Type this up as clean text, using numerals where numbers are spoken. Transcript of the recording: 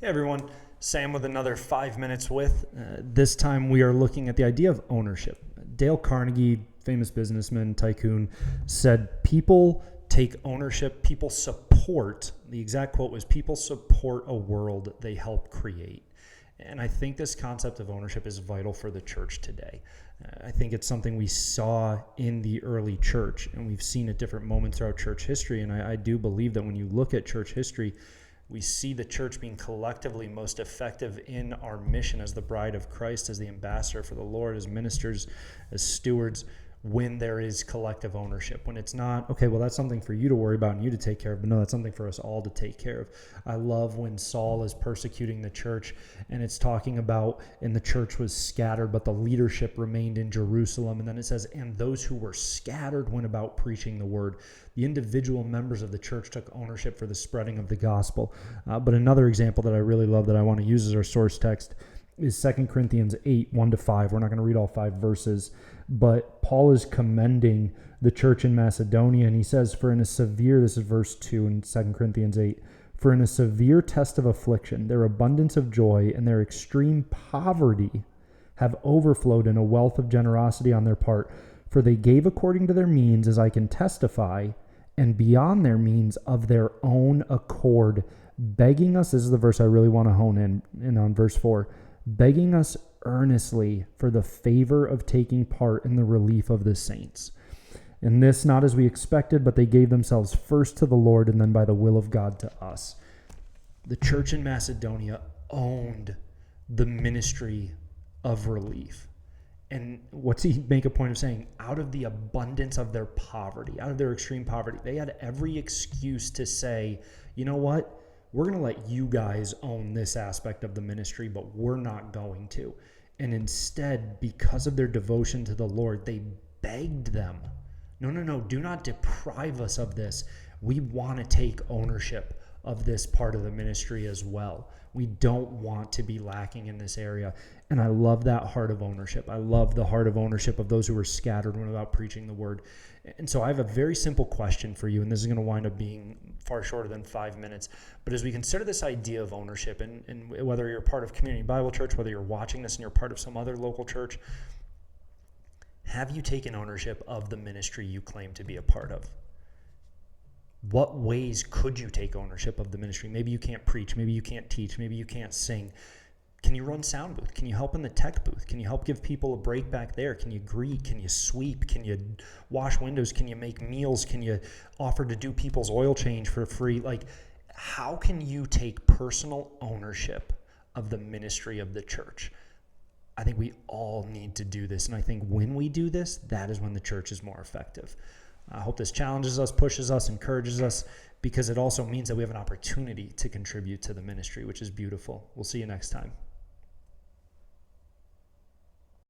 Hey everyone, Sam with another 5 minutes with. This time we are looking at the idea of ownership. Dale Carnegie, famous businessman, tycoon, said people take ownership, people support, the exact quote was, people support a world they help create. And I think this concept of ownership is vital for the church today. I think it's something we saw in the early church, and we've seen at different moments throughout church history. And I do believe that when you look at church history, we see the church being collectively most effective in our mission as the bride of Christ, as the ambassador for the Lord, as ministers, as stewards, when there is collective ownership. When it's not, okay, well, that's something for you to worry about and you to take care of, but no, that's something for us all to take care of. I love when Saul is persecuting the church and it's talking about, and the church was scattered, but the leadership remained in Jerusalem. And then it says, and those who were scattered went about preaching the word. The individual members of the church took ownership for the spreading of the gospel. But another example that I really love that I want to use as our source text is 2 Corinthians 8, 1-5. We're not going to read all 5 verses, but Paul is commending the church in Macedonia, and he says, for in a severe, this is verse 2 in 2 Corinthians 8, for in a severe test of affliction, their abundance of joy and their extreme poverty have overflowed in a wealth of generosity on their part. For they gave according to their means, as I can testify, and beyond their means of their own accord, begging us, this is the verse I really want to hone in on, verse 4, begging us earnestly for the favor of taking part in the relief of the saints. And this not as we expected, but they gave themselves first to the Lord and then by the will of God to us. The church in Macedonia owned the ministry of relief. And what's he make a point of saying? Out of the abundance of their poverty, out of their extreme poverty, they had every excuse to say, you know what? We're going to let you guys own this aspect of the ministry, but we're not going to. And instead, because of their devotion to the Lord, they begged them, no, do not deprive us of this. We want to take ownership of this part of the ministry as well. We don't want to be lacking in this area. And I love that heart of ownership. I love the heart of ownership of those who were scattered when about preaching the word. And so I have a very simple question for you, and this is going to wind up being far shorter than 5 minutes. But as we consider this idea of ownership, and whether you're part of Community Bible Church, whether you're watching this and you're part of some other local church, have you taken ownership of the ministry you claim to be a part of? What ways could you take ownership of the ministry? Maybe you can't preach. Maybe you can't teach. Maybe you can't sing. Can you run sound booth? Can you help in the tech booth? Can you help give people a break back there? Can you greet? Can you sweep? Can you wash windows? Can you make meals? Can you offer to do people's oil change for free? Like, how can you take personal ownership of the ministry of the church? I think we all need to do this. And I think when we do this, that is when the church is more effective. I hope this challenges us, pushes us, encourages us, because it also means that we have an opportunity to contribute to the ministry, which is beautiful. We'll see you next time.